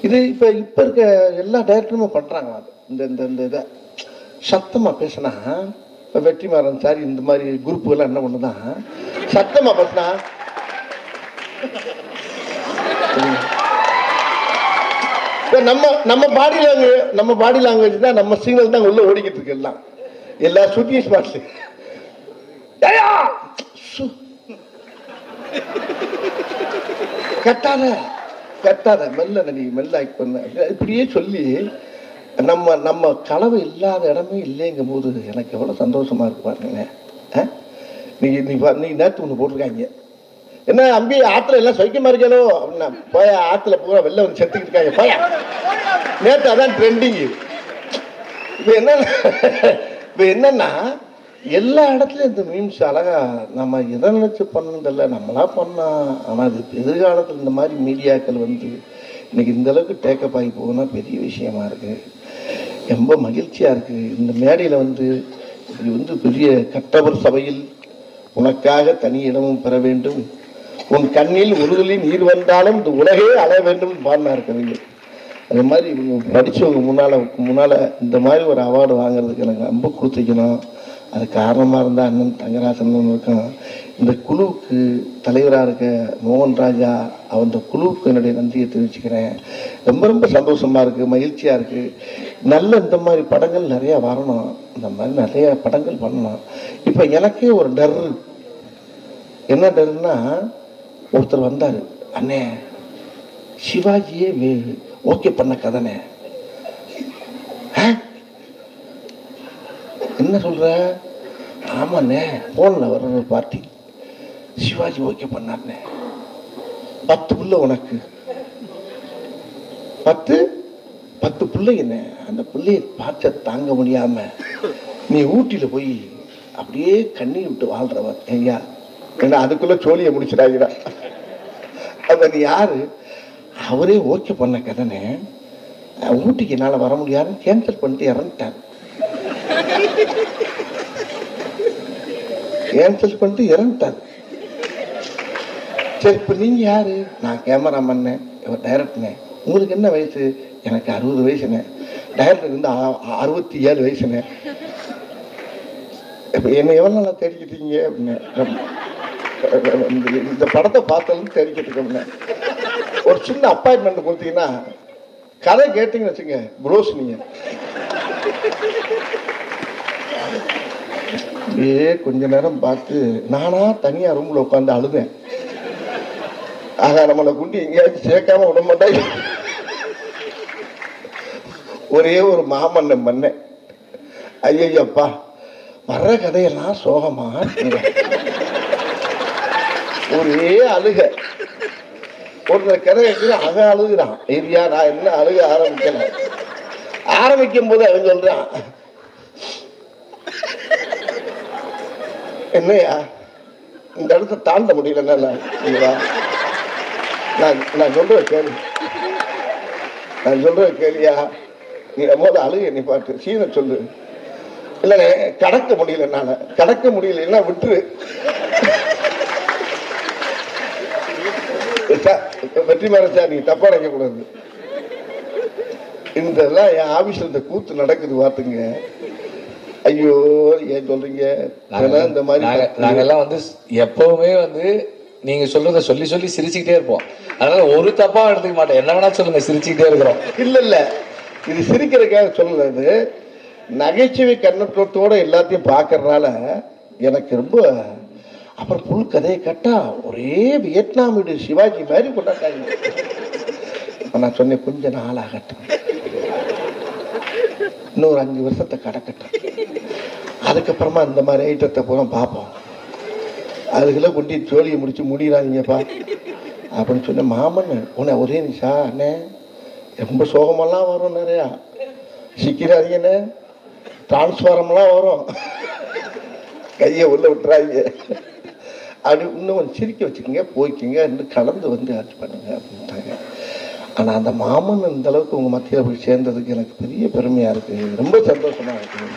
இது இப்போ இருக்க எல்லா டைரக்டருமே பண்ணுறாங்க. அது இந்த இதை சத்தமாக பேசினா, இப்போ வெற்றிமாறன் சார் இந்த மாதிரி குரூப்புகள்லாம் என்ன பண்ணுதான், சத்தமாக பேசினா நம்ம பாடி லாங்குவேஜ் தான், நம்ம சிக்னல் தான் உள்ள ஓடிக்கிட்டு இருக்கு. எல்லாம் எல்லா ஷூட்டிங் ஸ்பாட்ஸ் கட்டாத மெல்ல நடி மெல்ல ஆக்ட் பண்ண இப்படியே சொல்லி நம்ம கலவை இல்லாத இடமே இல்லைங்கும் போது எனக்கு எவ்வளோ சந்தோஷமா இருக்கு பாருங்க. நீ நேற்று ஒன்று போட்டிருக்காங்க, என்ன அம்பி ஆற்றுல எல்லாம் சொய்க்கமா இருக்கோ அப்படின்னா, போய ஆற்றுல பூரா வெளில வந்து செத்துக்கிட்டு இருக்காங்க போய. நேற்று அதான் ட்ரெண்டிங்கு. இப்போ என்னன்னா எல்லா இடத்துலையும் இந்த மீம்ஸ் அழகா நம்ம எதை நினைச்சு பண்ணதில்லை, நம்மளா பண்ணா. ஆனால் அது எதிர்காலத்தில் இந்த மாதிரி மீடியாக்கள் வந்து இன்னைக்கு இந்த அளவுக்கு டேக்கப் ஆகி போகுதுன்னா பெரிய விஷயமா இருக்கு. ரொம்ப மகிழ்ச்சியா இருக்கு. இந்த மேடையில் வந்து இப்படி வந்து பெரிய கட்டவர் சபையில் உனக்காக தனி இடமும் பெற வேண்டும், உன் கண்ணில் உறுதலி நீர் வந்தாலும் இந்த உலகே அழ வேண்டும் பாடினார் கவிஞர். அது மாதிரி இவங்க படித்தவங்க முன்னால் இந்த மாதிரி ஒரு அவார்டு வாங்குறதுக்கு எனக்கு ரொம்ப கொடுத்துக்கணும். அது காரணமாக இருந்தால் அண்ணன் தங்கராசன் இருக்கும். இந்த குழுவுக்கு தலைவராக இருக்க மோகன் ராஜா, அந்த குழுவுக்கு என்னுடைய நன்றியை தெரிவிச்சுக்கிறேன். ரொம்ப ரொம்ப சந்தோஷமாக இருக்குது, மகிழ்ச்சியாக இருக்குது. நல்ல இந்த மாதிரி படங்கள் நிறையா வரணும், இந்த மாதிரி நிறைய படங்கள் பண்ணணும். இப்போ எனக்கே ஒரு டர். என்ன டருன்னா, ஒருத்தர் வந்தார், அண்ணே சிவாஜியே ஓகே பண்ண கதனே. என்ன சொல்ற? ஆமாண்ணே, போன்ல வர்ற பார்ட்டி சிவாஜி ஓகே பண்ணார்ண்ணே. 10 புள்ள உனக்கு, 10 பிள்ளைங்கண்ணே. அந்த பிள்ளைய பார்த்த தாங்க முடியாம நீ ஊட்டியில போய் அப்படியே கண்ணீர் விட்டு வாழ்றவ ஐயா. ஏன்னா அதுக்குள்ள சோழியை முடிச்சிடாங்கடா. அப்ப நீ யாரு? அவரே ஓகே பண்ண கதனே, ஊட்டிக்கு என்னால் வர முடியாதுன்னு கேன்சல் பண்ணிட்டு இறந்துட்டார். சரி, இப்போ நீங்க யாரு? நான் கேமராமேன், டைரக்டர்னே. உங்களுக்கு என்ன வயசு? எனக்கு 60 வயசுனே. டைரக்டருக்கு வந்து 67 வயசுனே. இப்போ என்ன எவ்வளோ நாளா தேடிக்கிட்டீங்க அப்படின்னு. இந்த படத்தை பார்த்தாலும் தேடிக்கிட்டு ஒரு சின்ன அப்பாயின்மெண்ட் கொடுத்தீங்கன்னா, கதை கேட்டீங்கன்னு வச்சுங்க, ப்ரோஸ் நீங்க கொஞ்ச நேரம் பார்த்து நானா தனியா ரூம்ல உட்காந்து அழுதேன். ஆக நம்மளை குண்டி எங்கேயாச்சும் சேர்க்காம விட மாட்டாங்க. ஒரே ஒரு மாமன்னம் பண்ணேன். ஐயப்பா, வர்ற கதையெல்லாம் சோகமா, ஒரே அழுக. ஒரு கதை அவன் அழுகுறான். ஏரியா நான் என்ன அழுக ஆரம்பிக்கும் போது அவன் சொல்றான், என்னையா இந்த இடத்த தாண்ட முடியல. நான் சொல்றேன் கேளியா, நீ போது அழுக நீ பாட்டு சீனை சொல்லு. இல்லைண்ணே, கடக்க முடியல, என்னால கடக்க முடியல, விட்டுரு. வெற்றிமாறன் சார், நீங்க தப்பா நினைக்க கூடாது. இதெல்லாம் என் ஆபீஸ்ல இந்த கூத்து நடக்குது பார்த்துங்க. ஐயோ ஏன் சொல்றீங்க? இந்த மாதிரி நாங்கெல்லாம் வந்து எப்பவுமே வந்து நீங்க சொல்றத சொல்லி சொல்லி சிரிச்சுக்கிட்டே இருப்போம். அதனால ஒரு தப்பா எடுத்துக்க மாட்டோம். என்ன வேணா சொல்லுங்க, சிரிச்சுக்கிட்டே இருக்கிறோம். இல்ல இது சிரிக்கிறதுக்காக சொல்லது, நகைச்சுவை கண்ணோட்டத்தோட எல்லாத்தையும் பார்க்கறதுனால எனக்கு ரொம்ப. அப்புறம் புல் கதையை கட்டா ஒரே வியட்நாம் வீடு சிவாஜி மாதிரி கொண்டாட்டாங்க. நான் சொன்னேன், கொஞ்ச நாள் ஆகட்டும், இன்னொரு 5 வருஷத்தை கடக்கட்டும், அதுக்கப்புறமா இந்த மாதிரி ஐட்டத்தை பூரா பார்ப்போம். அதுக்குள்ள கொண்டு சோழியை முடிச்சு முடிகிறாங்கப்பா அப்படின்னு சொன்ன. மாமன் உன்னை ஒரே நிஷா அண்ணே, ரொம்ப சோகமெல்லாம் வரும், நிறையா சிக்கிறாதீங்கண்ணே, டிரான்ஸ்பாரம்லாம் வரும், கையை உள்ள விட்டுறாங்க, அப்படி இன்னும் கொஞ்சம் சிரிக்க வச்சுக்கோங்க, போய்க்குங்க, இன்னும் கலந்து வந்து ஆட்சி பண்ணுங்க அப்படின்ட்டாங்க. ஆனால் அந்த மாமன் இந்த அளவுக்கு உங்கள் மத்தியில் போய் சேர்ந்ததுக்கு எனக்கு பெரிய பெருமையாக இருக்குது, ரொம்ப சந்தோஷமாக இருக்குது.